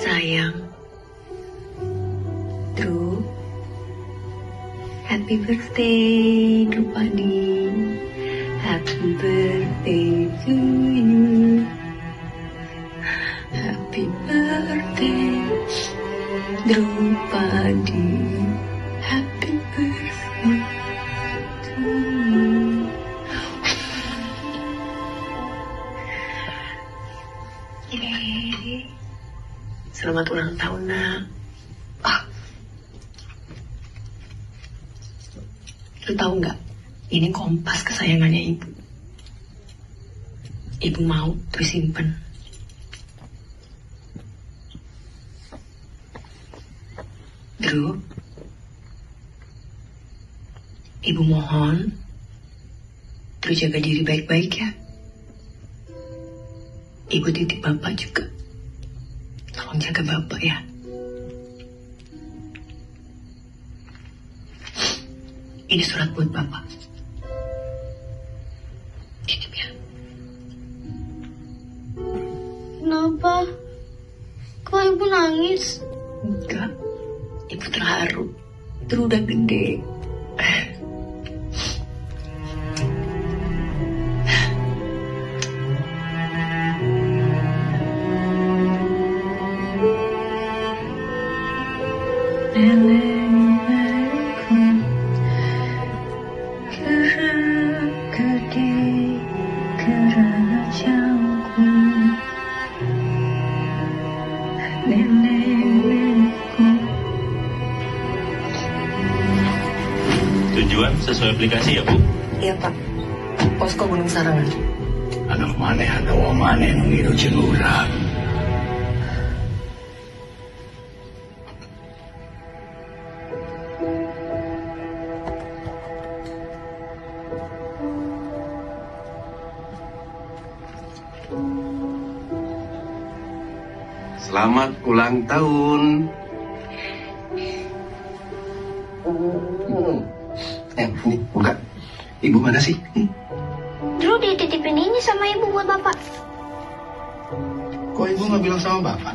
Sayang, Drew, happy birthday, Drupadi. Happy birthday to you. Happy birthday, Drupadi. Happy birthday to you. Selamat ulang tahun, nak. Lu tahu nggak? Ini kompas kesayangannya ibu. Ibu mau terus simpen. Drew, ibu mohon terus jaga diri baik-baik ya. Ibu titip bapak juga. Tolong jaga bapak ya. Ini surat buat bapak. Titip ya. Kenapa? Kok ibu nangis? Enggak. Ibu terharu. Itu udah gede. Tujuan sesuai aplikasi ya, Bu? Iya, Pak. Posko Gunung Sarangan. Anak mana ada wong mana ngiru cenurang. Selamat ulang tahun. Ini buka. Ibu mana sih? Drew dititipin ini sama ibu buat bapak. Kok ibu nggak bilang sama bapak?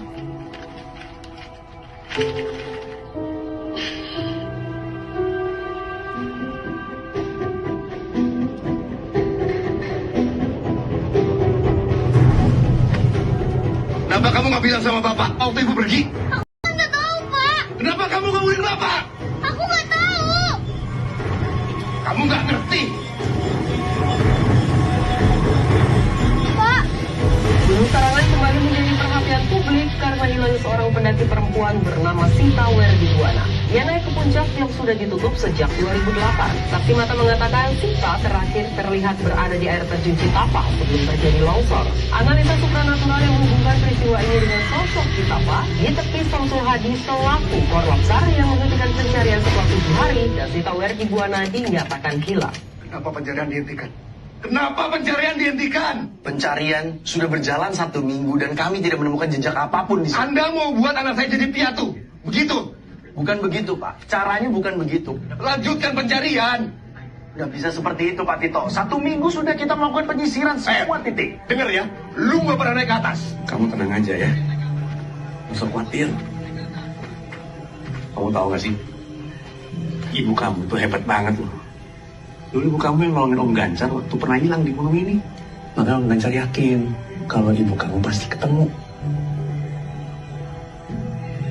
Kenapa kamu nggak bilang sama bapak waktu ibu pergi? Aku nggak tahu, Pak. Kenapa kamu ngomongin bapak? Aku nggak tahu. Kamu nggak ngerti. Pak, Gunung Sarangan kembali menjadi perhatian publik karena hilangnya seorang pendaki perempuan bernama Sita Werdibuana. Ia naik ke puncak yang sudah ditutup sejak 2008. Saksi mata mengatakan Sita terakhir terlihat berada di air terjun Citapa sebelum terjadi longsor. Analisa supranatural yang menghubungkan peristiwa ini dengan sosok Citapa di tepi Samsul Hadi selaku korlapsar yang menghentikan pencarian setelah 7 hari dan Sita Werdibuana dinyatakan hilang. Kenapa pencarian dihentikan? Kenapa pencarian dihentikan? Pencarian sudah berjalan 1 minggu dan kami tidak menemukan jejak apapun di sana. Anda mau buat anak saya jadi piatu? Begitu? Bukan begitu, Pak. Caranya bukan begitu. Lanjutkan pencarian. Nggak bisa seperti itu, Pak Tito. 1 minggu sudah kita melakukan penyisiran semua titik. Dengar ya, lu gak pernah naik ke atas. Kamu tenang aja ya. Nggak usah khawatir. Kamu tahu gak sih? Ibu kamu tuh hebat banget loh. Dulu ibu kamu yang nolongin Om Ganjar waktu pernah hilang di gunung ini. Maka Om Ganjar yakin kalau ibu kamu pasti ketemu.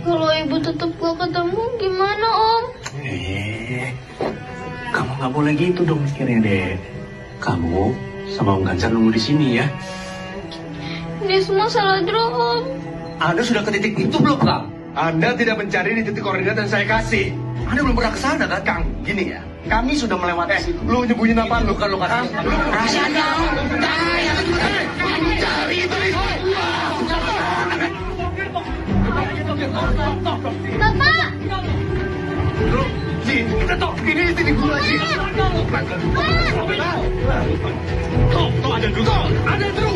kalau ibu tetap gak ketemu gimana, Om? Kamu nggak boleh gitu dong mikirnya, Dek. Kamu sama Om Ganjar nunggu di sini ya. Ini semua salah Drew, Om. Anda sudah ke titik itu belum, Kang? Anda tidak mencari di titik koordinat yang saya kasih. Anda belum pernah ke sana, kan, Kang? Gini ya, kami sudah melewati situ. Lu nyembunyiin apaan lu? Bukan lokasi. Rahasianya. Cari itu. Bapak! Ji, udah toh, ini istri gua Ji. Toh ada dulu. Ada toh.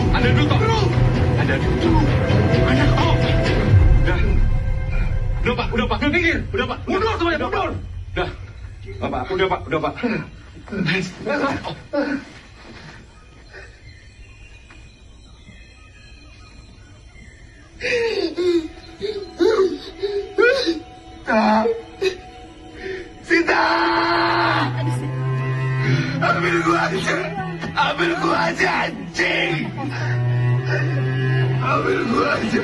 Udah Pak, udah minggir, udah Pak. Mundur semuanya, mundur. Udah Pak, udah Pak. Sita! Ambil gua aja anjing! Ambil gua aja.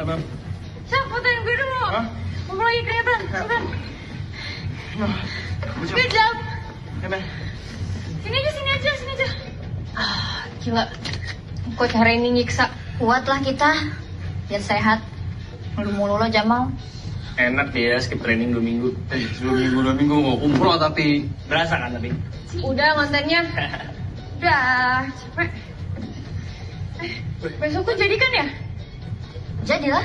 Siap, fotoin gue dulu. Mau lagi kelihatan, sebentar. Kejam. Sini aja. Gila. Coach hari ini nyiksa. Kuatlah kita, biar sehat. Mulu-mulu lo Jamal. Enak ya, skip training 2 minggu. 2 minggu mau umroh tapi berasa kan tapi. Udah kontennya. Udah, capek. Besok tuh jadi kan ya? Jadilah.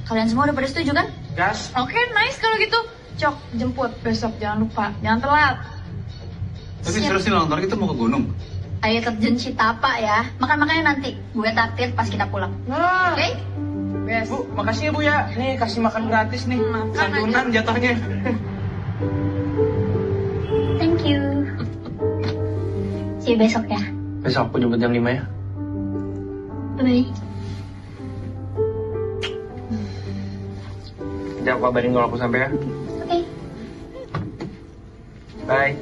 Kalian semua udah pada setuju kan? Gas. Oke, nice kalau gitu. Cok, jemput besok, jangan lupa. Jangan telat. Tapi serius nih nonton kita mau ke gunung. Ayo terjun Citapa ya. Makan-makannya nanti. Gue takdir pas kita pulang. Nah, Oke? best. Bu, makasih ya Bu ya. Nih kasih makan gratis nih. Santunan jatuhnya. Thank you. See you besok ya. Besok aku jemput jam 5 ya. Bye. Jangan kabarin kalau aku sampai ya. Oke. Bye.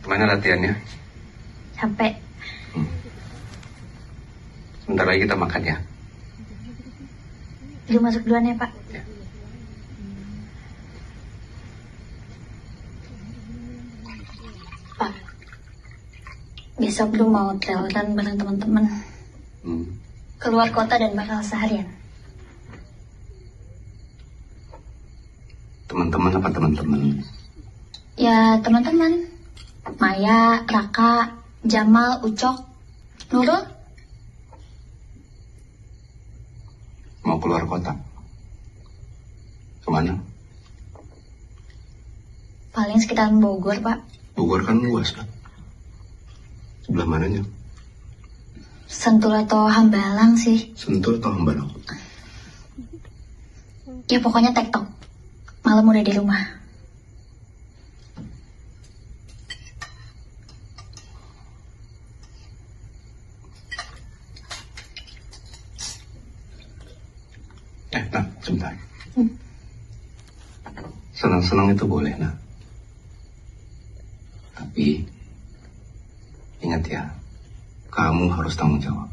Mana latihannya? Sampai. Sebentar lagi kita makan ya. Lu masuk duluan ya, Pak. Ya. Pak, besok lu mau traileran bareng teman-teman. Keluar kota dan bakal seharian. Teman-teman apa teman-teman? Ya, teman-teman. Maya, Raka, Jamal, Ucok, Nurul. Mau keluar kota? Kemana? Paling sekitaran Bogor, Pak. Bogor kan luas kan? Sebelah mananya? Sentul atau Hambalang sih. Sentul atau Hambalang? Ya pokoknya tektok. Malam udah di rumah. Nah, sebentar. Senang-senang itu boleh, nah. Tapi, ingat ya, kamu harus tanggung jawab.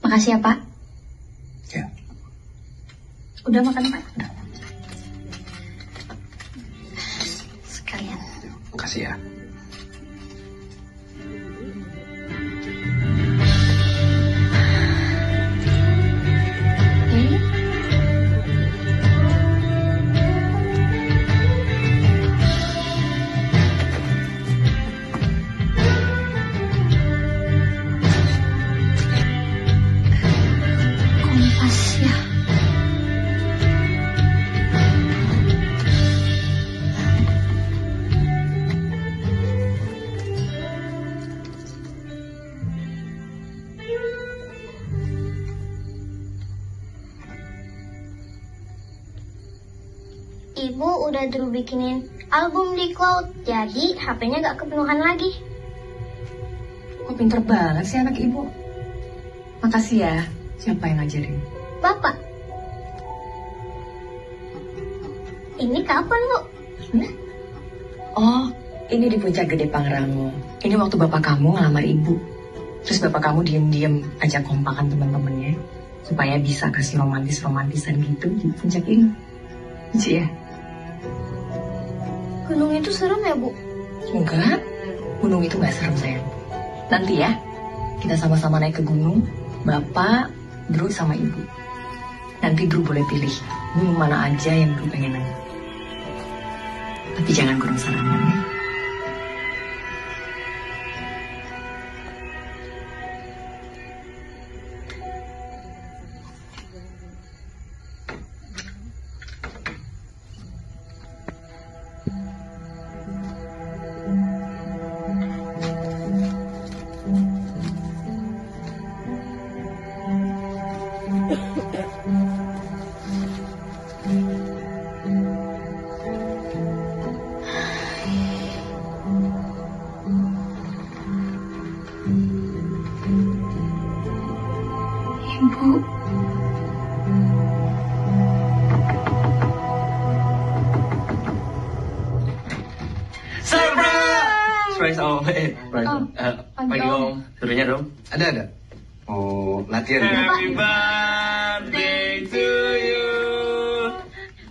Makasih ya, Pak. Ya. Udah makan, Pak? Sekalian. Makasih ya. udah Drew bikinin album di cloud, jadi HP-nya gak kepenuhan lagi. Kok pinter banget sih anak ibu. Makasih ya. Siapa yang ngajarin? Bapak, ini kapan, Bu? Oh, ini di Puncak Gede Pangrango. Ini waktu bapak kamu ngelamar ibu. Terus bapak kamu diem-diem ajak kompakan teman-temannya supaya bisa kasih romantis-romantisan gitu di puncak ini. Lucu ya? Gunung itu serem ya, Bu? Enggak, gunung itu gak serem sayang. Nanti ya, kita sama-sama naik ke gunung, bapak, Drew sama ibu. Nanti Drew boleh pilih gunung mana aja yang Drew pengen naik. Tapi jangan Gunung Saraman ya. Ibu. Surprise Om. Pagi Om. Suruhnya dong. Ada. Oh, latihan ya? Happy birthday to you.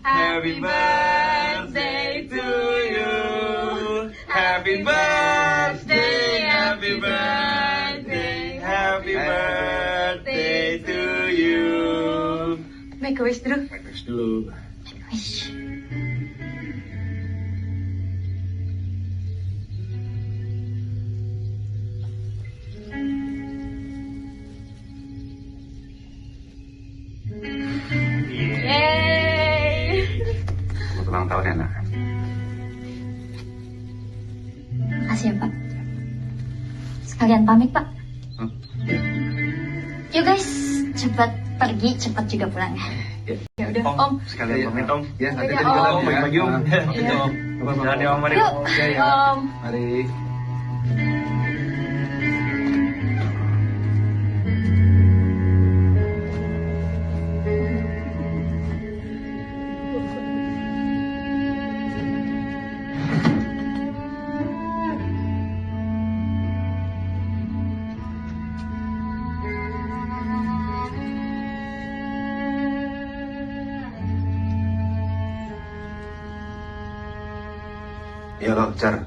Happy birthday to you. Happy birthday, happy birthday, happy birthday to you. Make a wish, Drew. Breakfast dulu. Yeay. Selamat ulang tahun ya, nak. Makasih ya, Pak. Sekalian pamit, Pak. Yuk guys, cepat pergi, cepat juga pulang ya. Ya udah, Om. Sekalian pamit Om. Ya, nanti Dadah, kita juga Om. pagi Om. Itu Om. Jalan ya Om, mari. Yuk. Ya, ya. Om. Mari. Ya lo, Car.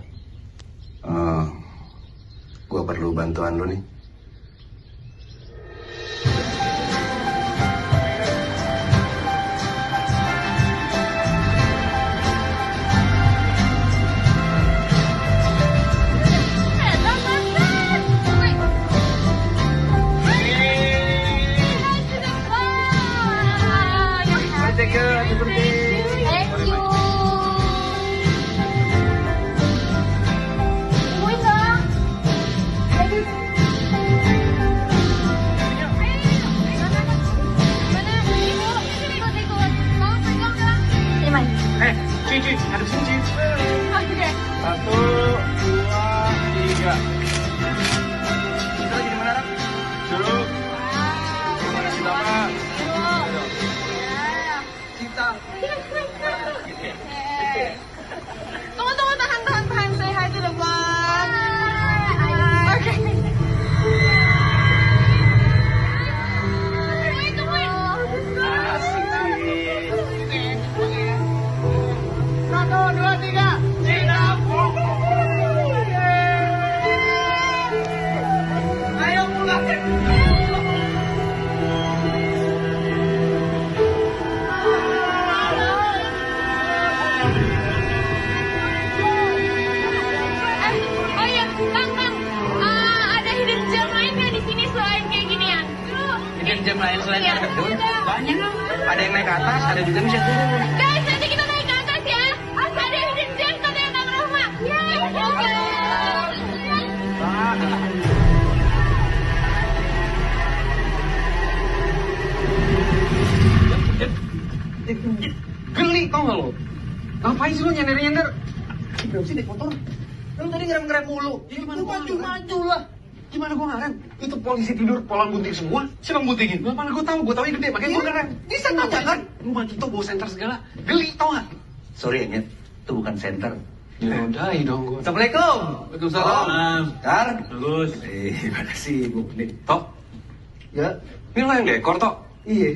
Gua perlu bantuan lo nih. Thank you. Tungguin dong. Terima Cici, hadap sini, Cici. Oke. 1, 2, 3. Kita lagi di mana, Rak? Dulu. Mana kita, Pak? Kita. Tunggu, tahan. Say hi to the vlog. Oke. Tungguin. Asik sih. 1, 2, 3. Ayo pulang. Oh iya, Kang. Ada hidden gem lain nggak di sini selain kayak ginian? Hidden gem lain selain Iya. ada gedung? Banyak. Ada yang naik ke atas, ada juga yang bisa turun. Guys, nanti kita naik ke atas ya. Ada hidden gem katanya Kang Rahma. Oke. Geli tau gak lo? Ngapain Ngapain sih lo nyender-nyender? Berapa sih naik motor? Lo tadi ngerem-ngerem mulu. Ya gimana gua maju lah. Gimana gua ngerem? Itu polisi tidur polang bunting semua. Siapa yang buntingin? Gua mana gua tahu gede makanya gua ngerem. Bisa aja kan? Lu mati tuh bawa senter segala. Geli tau gak? Sorry ya, Nyet. Itu bukan center. Ya udah, dong gua. Assalamualaikum. Waalaikumsalam. Kar. Bagus. Mana sih ibu nih? Tok, Ya, ini lo yang dekor, Tok. iya.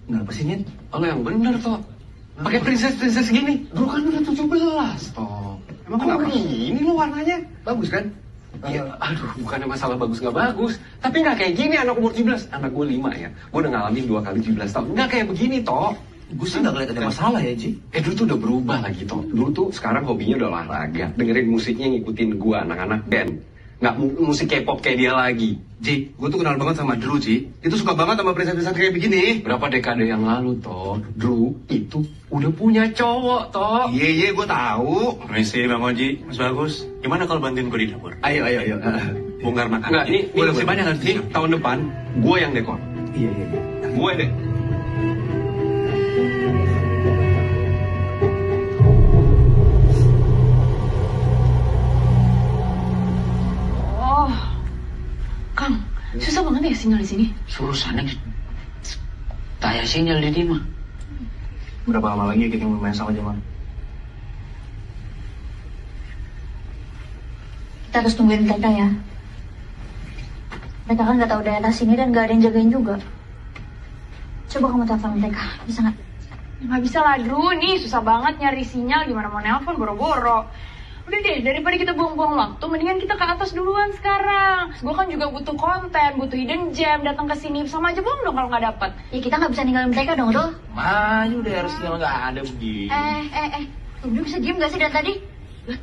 Kenapa sih, Nyet? Lo yang bener, Tok. Pakai princess gini. Bro kan udah 17, Tok. Emang kenapa gini lo warnanya? Bagus kan? Iya, aduh, bukannya masalah bagus nggak bagus, tapi nggak kayak gini anak umur 17. Anak gue 5 ya, gue udah ngalamin 2 kali 17 tahun. Nggak kayak begini, Toh. Gue sih nggak ngeliat ada masalah ya, Ji. Dulu tuh udah berubah lagi, Toh. Dulu tuh sekarang hobinya udah olahraga, dengerin musiknya ngikutin gue, anak-anak band. Nggak musik K-pop kayak dia lagi. Ji, gue tuh kenal banget sama Drew, Ji. Itu suka banget sama princess-princess kayak begini. Berapa dekade yang lalu, Toh, Drew itu udah punya cowok, Toh. Iya, gue tahu. Permisi Bang Oji, Mas Bagus. Gimana kalau bantuin gue di dapur? Ayo. Bongkar makan. Nggak, ini Boleh. banyak harus ini tahun depan, gue yang dekor. Iya. Gue deh. Oh, Kang, susah banget ya sinyal di sini. Suruh sana tanya sinyal di dia mah. Berapa lama lagi kita mau main sama Jamal? Kita harus tungguin mereka ya. Mereka kan nggak tahu daerah sini dan nggak ada yang jagain juga. Coba kamu telepon mereka, bisa nggak? Nggak bisa lah, Drew. Nih, susah banget nyari sinyal. Gimana mau nelpon, boro-boro. Udah deh, daripada kita buang-buang waktu, mendingan kita ke atas duluan sekarang. Gue kan juga butuh konten, butuh hidden gem, datang ke sini sama aja bohong dong kalau nggak dapet. Ya kita nggak bisa ninggalin mereka dong, tuh. Maju deh harus sinyal nggak ada begini. Udah bisa diem gak sih dari tadi?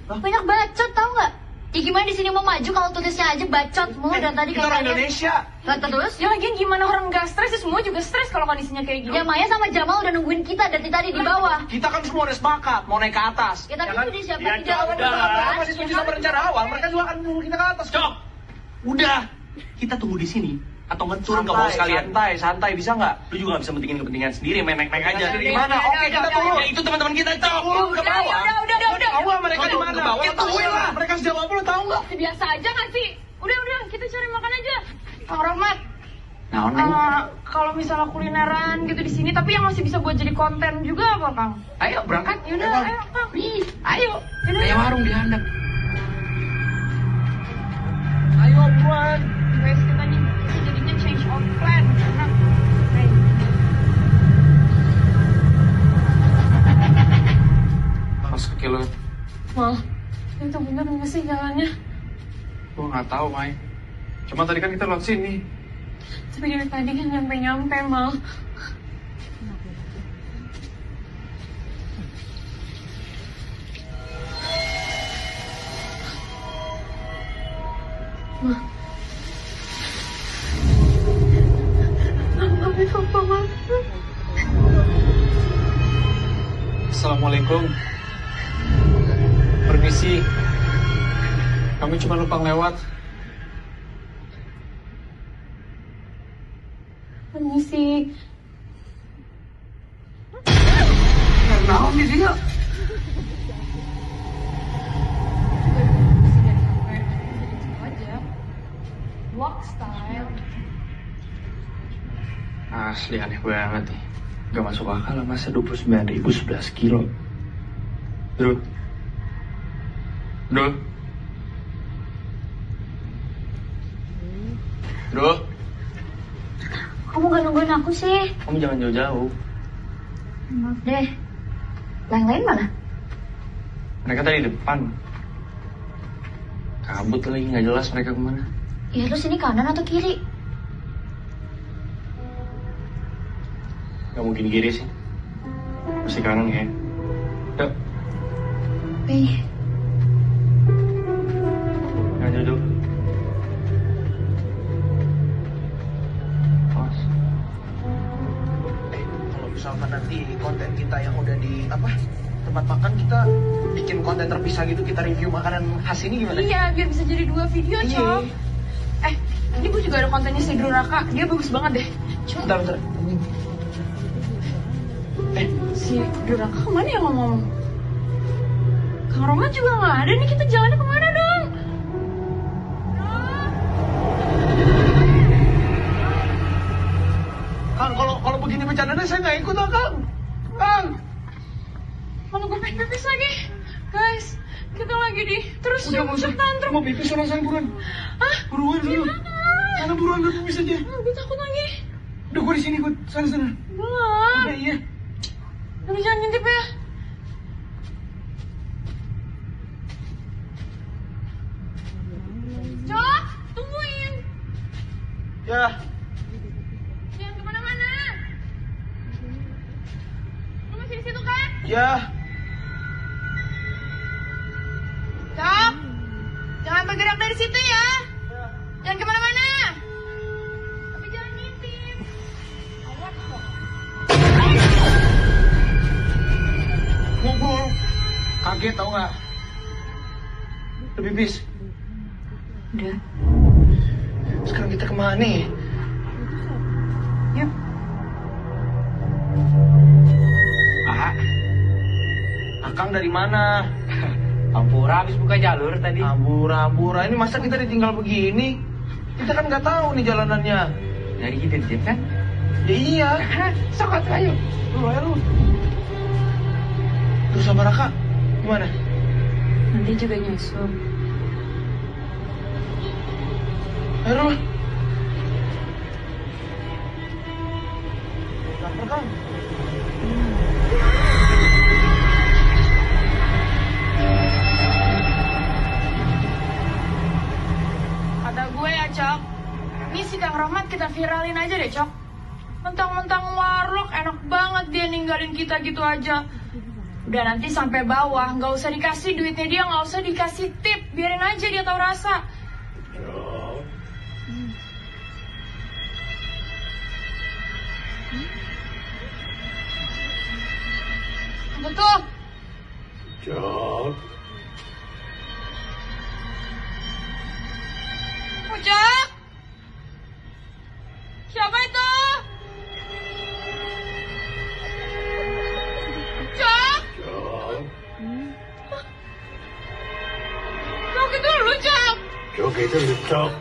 Banyak bacot tau nggak? Ya gimana di sini mau maju kalau tulisnya aja bacot mulu dari tadi Kita orang kayaknya. Indonesia. Gak terus? Ya lagian gimana orang nggak stres, ya semua juga stres kalau kondisinya kayak gini. Ya Maya sama Jamal udah nungguin kita dari tadi di bawah. Kita kan semua udah sepakat mau naik ke atas. Ya tapi itu udah siapa di Kalau dalam mereka masih setuju sama rencana awal, mereka juga akan nunggu kita ke atas. Cok! Udah! Kita tunggu di sini. Atau nggak turun ke bawah sekalian. Santai, bisa nggak? Lu juga nggak bisa mentingin kepentingan sendiri, main naik-naik aja. Gimana? Oke, kita turun. Ya itu teman-teman kita, Cok! Turun ke bawah. Udah. Bawah mereka di mana? Ke bawah, Kita tahu lah. Mereka sejauh apa lo tahu nggak? Biasa aja nggak sih? Udah, kita cari makan aja. Kang Rahmat, Nah, kalau misalnya kulineran gitu di sini, tapi yang masih bisa buat jadi konten juga apa, Kang? ayo berangkat. Yaudah, ayo, Kang. Ayo. Yaudah, Kayak warung di handap. Ayo, buat. Guys, kita jadinya change of plan. Karena, Pas kaki lo, Mal, itu bener nggak sih jalannya? gue nggak tahu, Mai. Cuma tadi kan kita lewat sini. Tapi dari tadi kan nyampe-nyampe, Mal. Tapi apa, Mal? Assalamualaikum. Permisi. Kami cuma numpang lewat. Permisi. Naon di dia? Vlog style. Asli aneh banget nih. Gak masuk akal lah masa 29.000 11 kilo. Duh. Duh. Duh. Kamu gak nungguin aku sih? Kamu jangan jauh-jauh. Maaf deh. Lain-lain mana? Mereka tadi depan. Kabut lagi nggak jelas mereka kemana. Ya terus ini kanan atau kiri? Gak mungkin kiri sih. Pasti kanan ya. Yuk. Nggak duduk. Awas. Kalau misalkan nanti konten kita yang udah di tempat makan, kita bikin konten terpisah gitu, kita review makanan khas ini gimana? Iya, biar bisa jadi 2 video, Iya. Cok. Ini gue juga ada kontennya si Drew Raka. Dia bagus banget deh. Coba. Bentar. Si Drew Raka kemana ya ngomong? Kang Roman juga nggak ada nih, kita jalannya kemana dong? Kang, kalau begini bercandanya saya nggak ikut, Kang. Kang. Mana gue pengen pipis lagi. Guys, kita lagi di terus shock tantrum. Mau pipis orang saya buruan. Hah? Buruan dulu. Sana buruan udah pipis aja. Gue takut lagi. Udah gue di sini, gue sana. Belum. Udah iya. Tapi jangan ngintip ya. Cok, tungguin. Ya. Jangan kemana-mana. Lu masih di situ kan? Ya. Cok, jangan bergerak dari situ ya. Jangan kemana-mana. Tapi jangan ngintip. Awas kok. Ngobrol. Kaget tau nggak? Udah pipis. Udah. Sekarang kita kemana nih? Yuk. Akang dari mana? Ampura habis buka jalur tadi. Ambura. Ini masa kita ditinggal begini? Kita kan nggak tahu nih jalanannya. Dari hidden gem kan? Ya iya. Sokot ayo. Lu. Terus sama Raka gimana? Nanti juga nyusul. Ayo. Lapar kan? Kata gue ya, Cok. Ini si Kang Rahmat kita viralin aja deh, Cok. Mentang-mentang warlock, enak banget dia ninggalin kita gitu aja. Udah nanti sampai bawah, nggak usah dikasih duitnya dia, nggak usah dikasih tip. Biarin aja dia tahu rasa. Betul. Cok. Ujak. Siapa itu? Cok. Cok itu lu, Cok. Cok itu lu, Cok.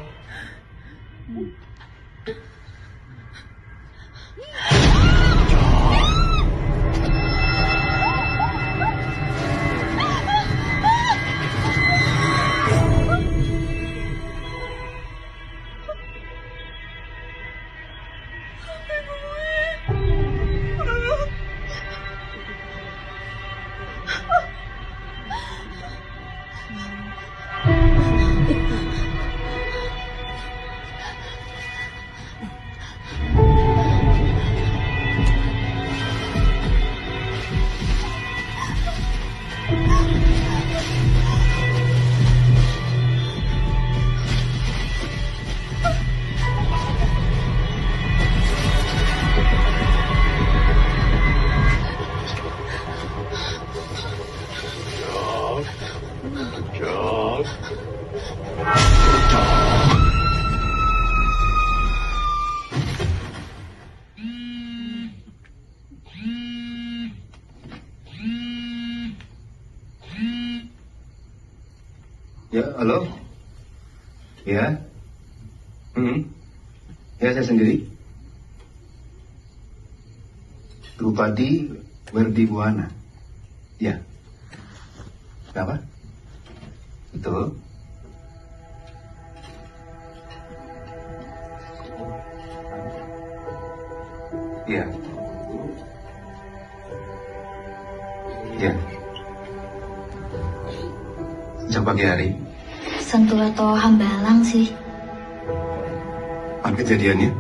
Ya, halo? Ya? Ya, saya sendiri. Drupadi Werdibuana. Ya. Kenapa? Betul. Ya. Ya. Sejak pagi hari. Sentul atau Hambalang sih. Apa kejadiannya?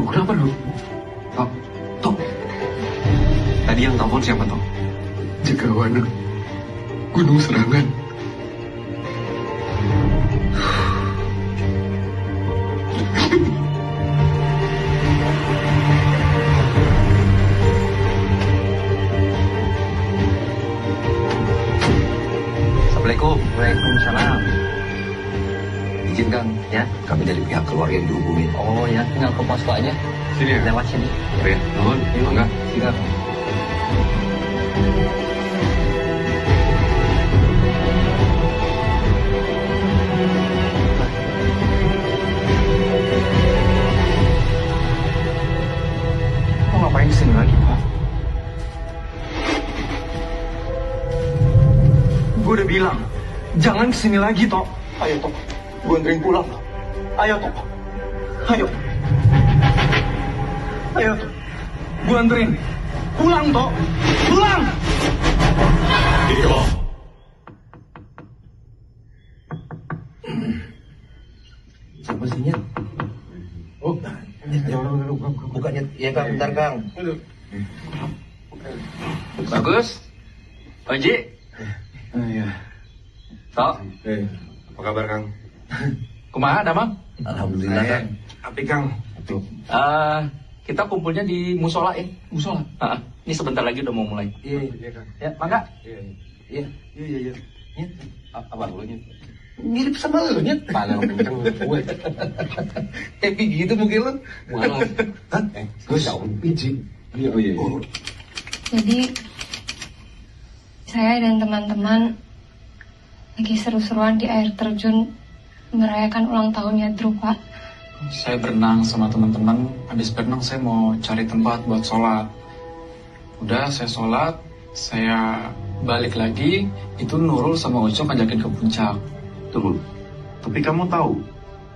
Kenapa lu? Tok. Tadi yang telepon siapa, Tok? Jagawana. Gunung Serangan. Assalamualaikum. Waalaikumsalam. Izin Kang, ya, kami dari pihak keluarga yang dihubungin. Oh ya, tinggal ke posko aja. Sini ya. Lewat sini. Ya, nuhun. Mangga. Siap. Kok ngapain kesini lagi, Pak? Gue udah bilang, jangan kesini lagi, Tok. Ayo, Tok. Gue anterin pulang, Tok. Ayo, Tok. Ayo. Ayo, Tok. Gue anterin. Pulang, Tok. Pulang! Siapa sih, Nyet? Oh, bukannya. Ya, Kang. Bentar, Kang. Bagus. Oji. Iya. Tok. Apa kabar, Kang? Kumaha, Damang? Alhamdulillah, Kang. Api, Kang. Kita kumpulnya di musola ya. Musola. Ini sebentar lagi udah mau mulai. Iya, Kang. Ya, mangga. iya. Iya. Nyet, Apa dulu nih? mirip sama lu, Nyet. Paling kenceng gue. Happy gitu mungkin lu. Malah. Hah? Gue jauh biji. Iya. Jadi saya dan teman-teman lagi seru-seruan di air terjun merayakan ulang tahunnya Drew, Pak. Saya berenang sama teman-teman, habis berenang saya mau cari tempat buat sholat. Udah saya sholat, saya balik lagi, itu Nurul sama Ucok ngajakin ke puncak. Tunggu, tapi kamu tahu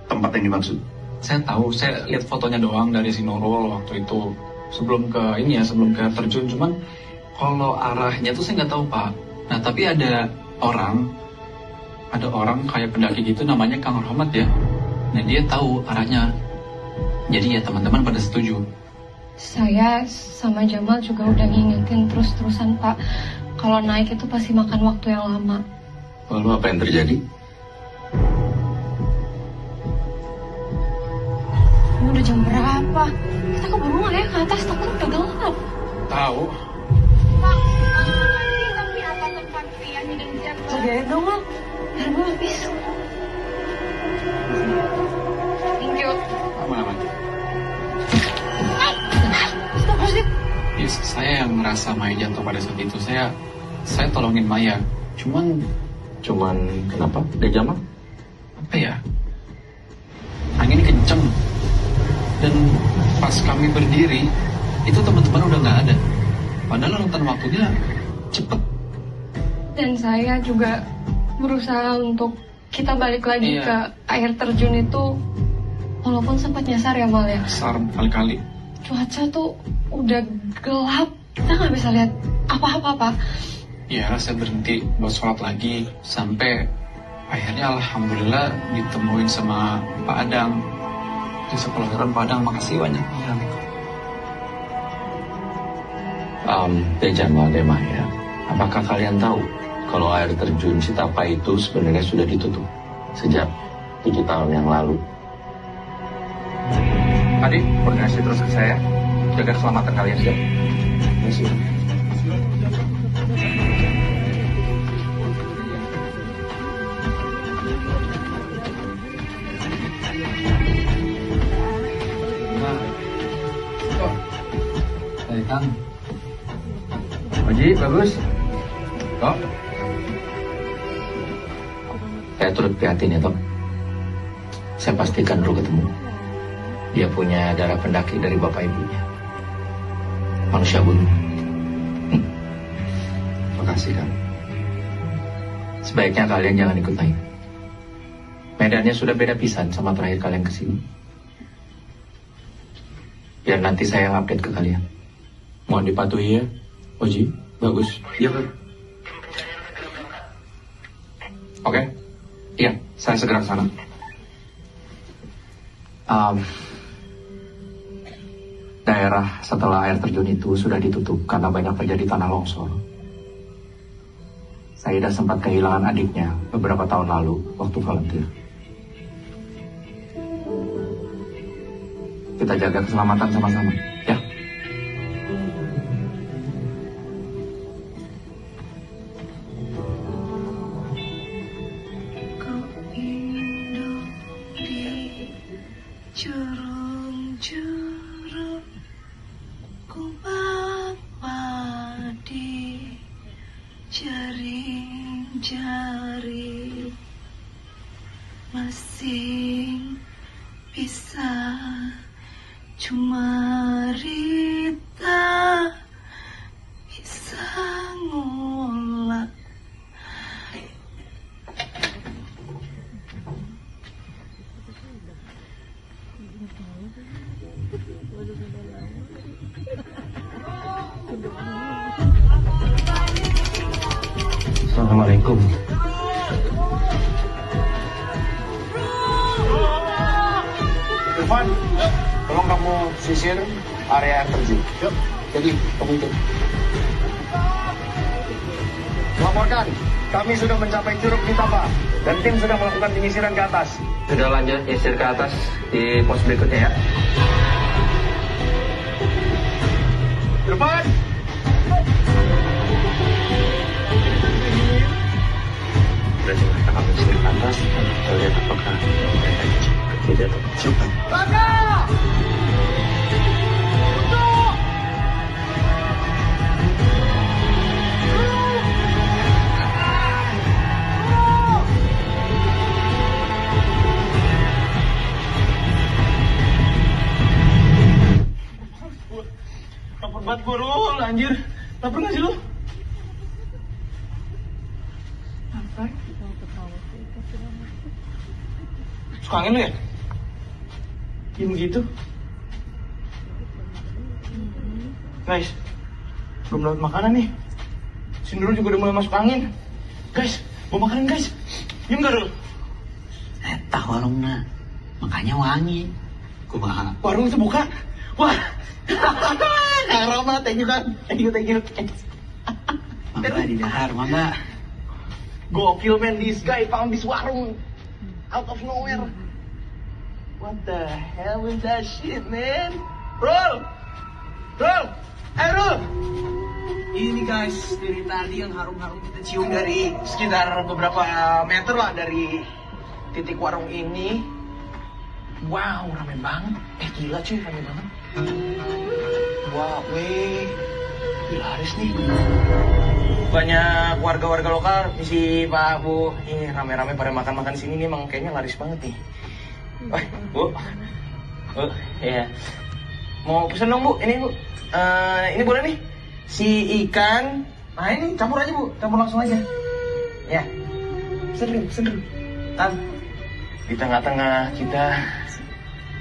tempat yang dimaksud? Saya tahu, saya lihat fotonya doang dari si Nurul waktu itu. Sebelum ke ini ya, sebelum ke terjun, cuman kalau arahnya tuh saya nggak tahu, Pak. Nah, tapi ada orang kayak pendaki gitu namanya Kang Rahmat ya. Nah, dia tahu arahnya. Jadi ya teman-teman pada setuju. Saya sama Jamal juga udah ngingetin terus-terusan, Pak. Kalau naik itu pasti makan waktu yang lama. Lalu apa yang terjadi? Ini udah jam berapa? Kita keburu nggak ya ke atas? Takut udah gelap. Tahu. Pak, tapi apa tempat Pian dan Jam? Kerjain dong, Mal. Ntar gue habis. Thank you. Aman-aman. Stop, Stop. Yes, saya yang merasa Maya jatuh pada saat itu. Saya tolongin Maya. Cuman Kenapa? Dia Jamal? apa ya? Angin kenceng. Dan pas kami berdiri, itu teman-teman udah nggak ada. Padahal rentan waktunya cepet. Dan saya juga berusaha untuk kita balik lagi Iya. ke air terjun itu, walaupun sempat nyasar ya, Mal ya. Besar kali-kali. Cuaca tuh udah gelap, kita nggak bisa lihat apa-apa, Pak. Ya, saya berhenti buat sholat lagi. Sampai akhirnya alhamdulillah ditemuin sama Pak Adang. Di sekolahan Pak Adang, makasih banyak. Jamal dan Maya, apakah kalian tahu kalau air terjun Citapa itu sebenarnya sudah ditutup sejak 7 tahun yang lalu? Adik, koordinasi terus ke saya. Jaga keselamatan kalian. Siap. Baik, Kang. Oji, bagus. Tok. Saya turut prihatin ya, Tom. Saya pastikan dulu ketemu. Dia punya darah pendaki dari bapak ibunya. Manusia gunung. Makasih, Kang. Sebaiknya kalian jangan ikut naik. Medannya sudah beda pisan sama terakhir kalian kesini. Biar nanti saya yang update ke kalian. Mohon dipatuhi ya, Oji. Bagus. Iya, Kang. Oke. Iya, saya segera ke sana. Daerah setelah air terjun itu sudah ditutup karena banyak terjadi tanah longsor. Saida sempat kehilangan adiknya beberapa tahun lalu waktu volunteer. Kita jaga keselamatan sama-sama, ya. Jurung-jurung ku bawa di jari-jari masing bisa cuma Rita bisa ngulak. Assalamualaikum. Irfan, tolong kamu sisir area air terjun. Yuk. Jadi, kamu itu. Melaporkan, kami sudah mencapai Curug Pitapa dan tim sudah melakukan penyisiran ke atas. Sudah lanjut nyisir ke atas di pos berikutnya ya. Irfan! Berarti mereka akan nyisir ke atas. Kita lihat apakah mereka tidak tercium. Raka! Lapar banget gue, Rul, anjir. Lapar gak sih lu? Lapar? Suka angin lu ya? Diem gitu. Guys, belum dapat makanan nih. Sindro juga udah mulai masuk angin. Guys, mau makanan guys. Diem gak, Rul? Tah warungna, makanya wangi. Kumaha? Warung itu buka. Wah. Kang Roma, thank you kan. Thank you. Mangga di dahar, mangga. Gokil man, this guy found this warung out of nowhere. What the hell is that shit, man? Roll! Roll! Ini guys, dari tadi yang harum-harum kita cium dari sekitar beberapa meter lah dari titik warung ini. Wow, rame banget. Gila cuy, rame banget. Wah, weh. Gila Haris nih. Banyak warga-warga lokal, misi Pak, Bu. Ini rame-rame pada makan-makan sini nih, emang kayaknya laris banget nih. Wah, Bu. Iya. Mau pesen dong, Bu. Ini, Bu. Ini boleh nih. Si ikan. Nah, ini campur aja, Bu. Campur langsung aja. Ya. Pesen dulu. Tan. Di tengah-tengah kita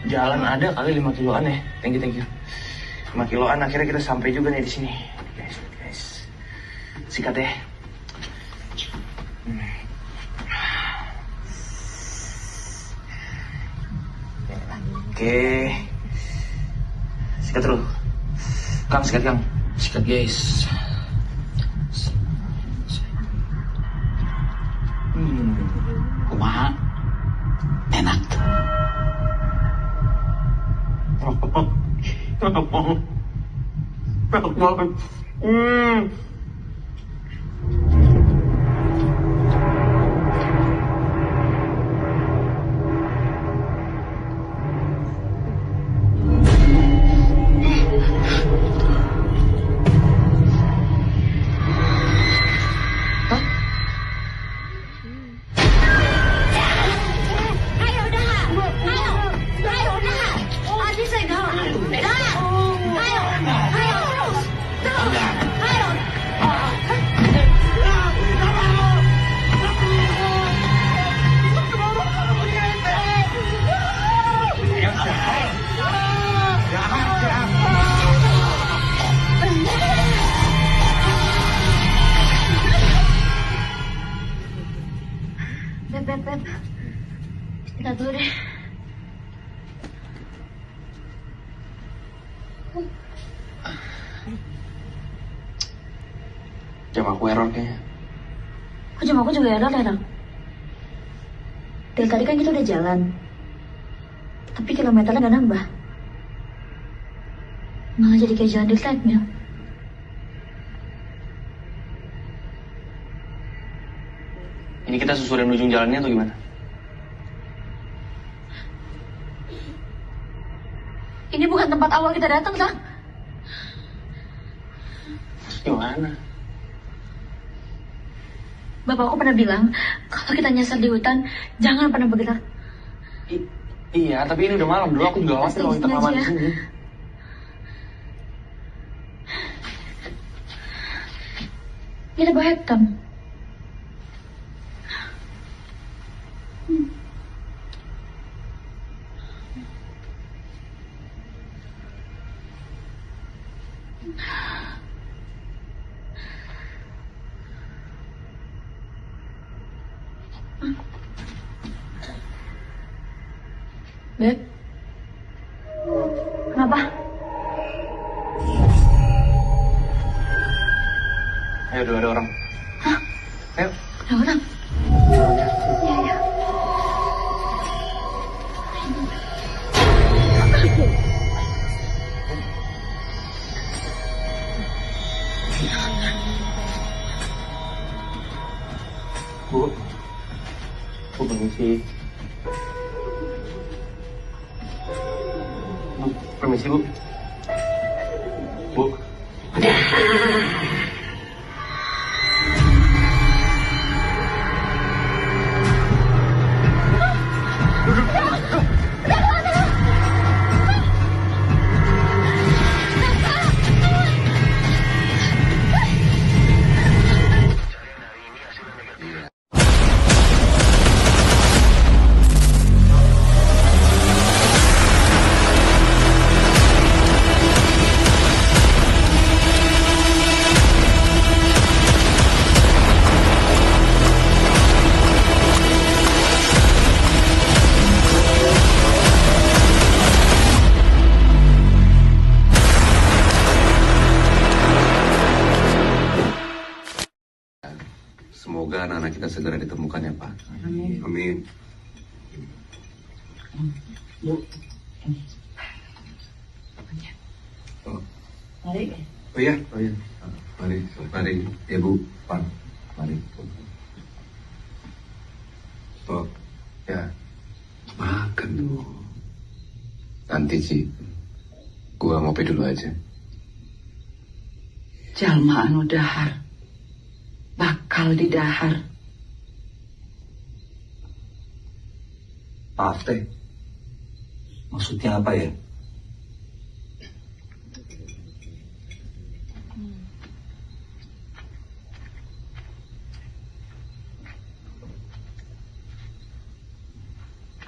jalan ada kali 5 kiloan ya. Thank you. 5 kiloan akhirnya kita sampai juga nih di sini. Guys. Sikat ya. Oke. Sikat dulu. Kang, sikat Kang. Sikat guys. Kumaha? Enak. Enak banget. Beb. Kita dulu deh. Jam aku error kayaknya. aku juga error ya, Dong. Dari tadi kan kita udah jalan. Tapi kilometernya nggak nambah. Malah jadi kayak jalan di treadmill. Ini kita susurin ujung jalannya atau gimana? Ini bukan tempat awal kita datang, Sang. Gimana? Bapakku pernah bilang, kalau kita nyasar di hutan, jangan pernah bergerak. Iya, tapi ini udah malam. Dulu aku juga khawatir kalau kita kelamaan di sini. Kita bawa hitam. Beb, kenapa? Ayo, udah ada orang. Hah? Ayo. Ada orang? Iya, iya. Bu, permisi. Permisi, Bu. Bu. Semoga anak-anak kita segera ditemukan ya, Pak. Amin. Bu. Oh. Mari. Oh iya. Mari, ya Bu, Pak. Mari. Oh, ya. Makan dulu. Nanti sih, gua ngopi dulu aja. Jalma anu dahar, bakal didahar. Maaf teh, maksudnya apa ya?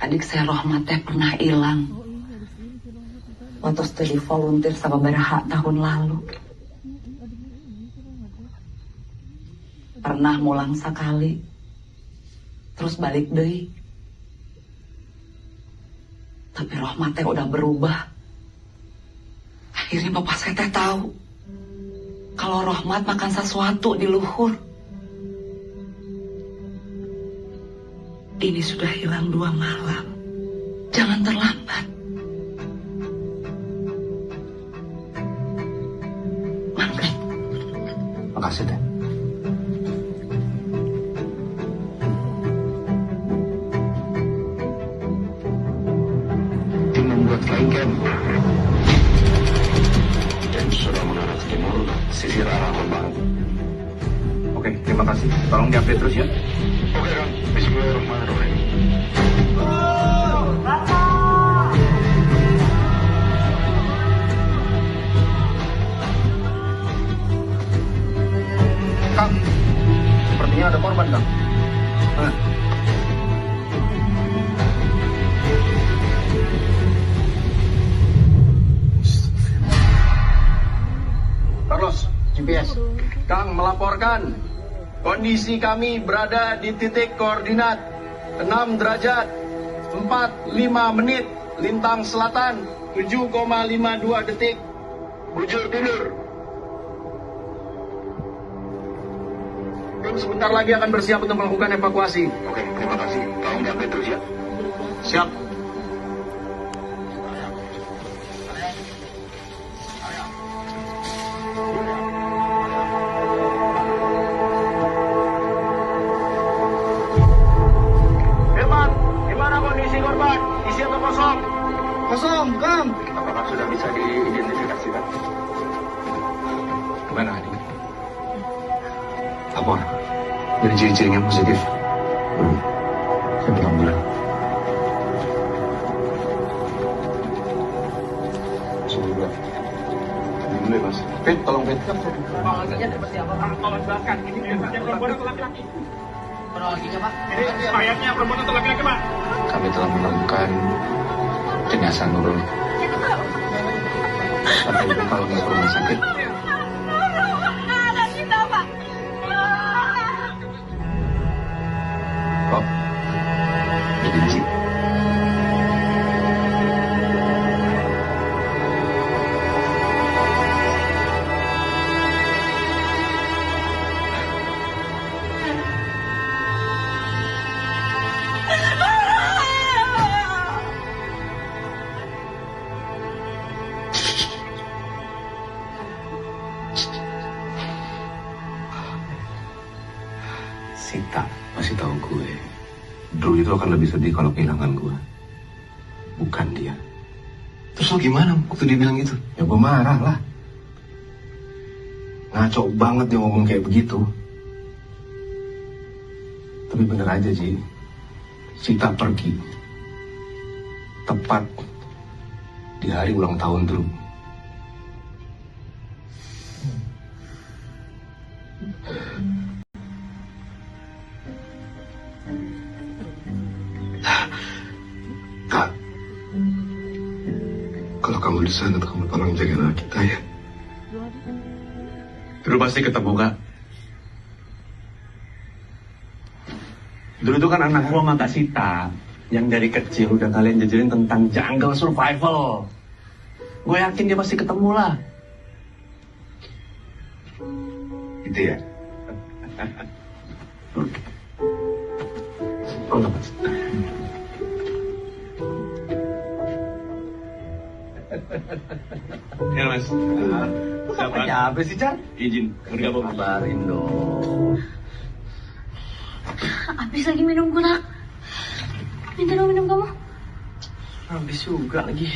Adik saya Rohmat teh pernah hilang. Waktu studi volunteer sama berhak tahun lalu. Pernah mulang sekali, terus balik deui. Tapi Rohmat teh udah berubah. Akhirnya bapak saya teh tahu kalau Rohmat makan sesuatu di luhur. Ini sudah hilang 2 malam. Jangan terlambat. Mangga. Makasih teh. Tim membuat flying camp dan sudah mengarah ke timur, sisir arah Lembang. Oke, terima kasih. Tolong diupdate terus ya. Oke, Kang. Bismillahirrahmanirrahim. Kang, sepertinya ada korban, Kang. Carlos, GPS. Kang melaporkan kondisi kami berada di titik koordinat 6 derajat 45 menit lintang selatan 7,52 detik bujur timur. sebentar lagi akan bersiap untuk melakukan evakuasi. Oke, terima kasih. Tolong diupdate terus ya. Siap. Firman, gimana kondisi korban? Isi atau kosong? Kosong, Kang. Apakah sudah bisa diidentifikasi, Kang? Gimana, Adi? Lapor. Dari ciri-cirinya positif. Saya pulang dulu. Semoga. Dulu ya, Mas. Fit, tolong Fit. Kami telah menemukan jenazah Nurul. Sampai ibu kalau mau ke rumah sakit. Kok? Jadi izin. Sita masih tahu gue. Drew itu akan lebih sedih kalau kehilangan gue, bukan dia. Terus lo gimana waktu dia bilang gitu? Ya gue marah lah. Ngaco banget dia ngomong kayak begitu. Tapi bener aja Ji, Sita pergi tepat di hari ulang tahun Drew. Kak, kalau kamu di sana, kamu tolong jaga anak kita ya. Dulu pasti ketemu, Kak. Dulu itu kan anak gua sama Kak Sita, yang dari kecil udah kalian jajarin tentang jungle survival. Gue yakin dia pasti ketemu lah. Gitu ya? Oh, enggak, Mas. Ya, Mas. Siapa? Apa sih, Chan? Izin bergabung. Kabarin dong. Habis lagi minum gula. Minta dong minum kamu. Habis juga lagi.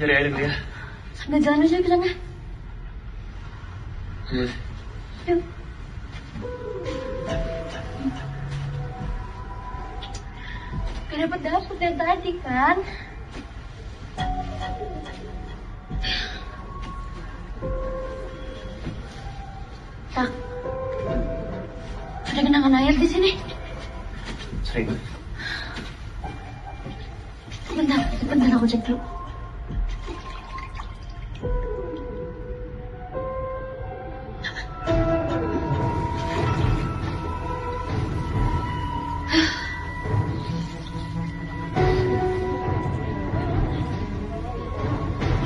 Cari air dulu ya. Sambil jalan aja ke sana. Yes. Yuk. Gak dapet dari tadi kan? Tak. Ada genangan air di sini. Sering. Bentar aku cek dulu.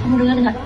Kamu dengar nggak?